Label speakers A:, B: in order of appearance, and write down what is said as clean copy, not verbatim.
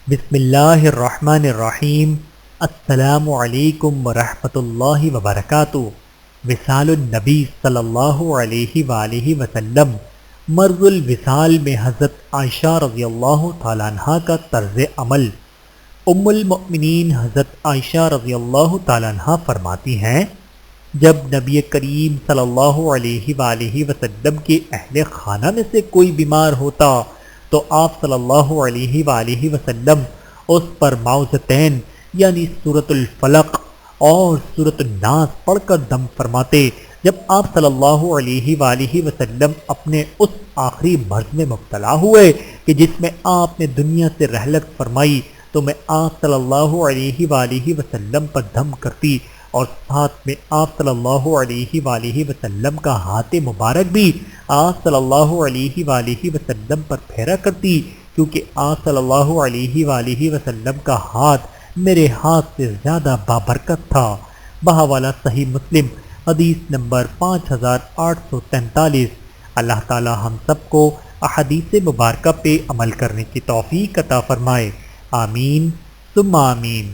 A: بسم اللہ الرحمن الرحیم۔ السلام علیکم ورحمۃ اللہ وبرکاتہ۔ وصال النبی صلی اللہ علیہ وآلہ وسلم۔ مرض الوصال میں حضرت عائشہ رضی اللہ تعالیٰ عنہ کا طرز عمل۔ ام المؤمنین حضرت عائشہ رضی اللہ تعالیٰ عنہ فرماتی ہیں، جب نبی کریم صلی اللہ علیہ وآلہ وسلم کے اہل خانہ میں سے کوئی بیمار ہوتا تو آپ صلی اللہ علیہ وآلہ وسلم اس پر معوذتین یعنی سورۃ الفلق اور سورۃ الناس پڑھ کر دم فرماتے۔ جب آپ صلی اللہ علیہ وآلہ وسلم اپنے اس آخری مرض میں مبتلا ہوئے کہ جس میں آپ نے دنیا سے رحلت فرمائی تو میں آپ صلی اللہ علیہ وآلہ وسلم پر دم کرتی اور ساتھ میں آپ صلی اللہ علیہ وآلہ وسلم کا ہاتھ مبارک بھی آپ صلی اللہ علیہ وآلہ وسلم پر پھیرا کرتی، کیونکہ آپ صلی اللہ علیہ وآلہ وسلم کا ہاتھ میرے ہاتھ سے زیادہ بابرکت تھا۔ بحوالہ صحیح مسلم حدیث نمبر 5843۔ اللہ تعالی ہم سب کو احادیث مبارکہ پہ عمل کرنے کی توفیق عطا فرمائے، آمین ثم آمین۔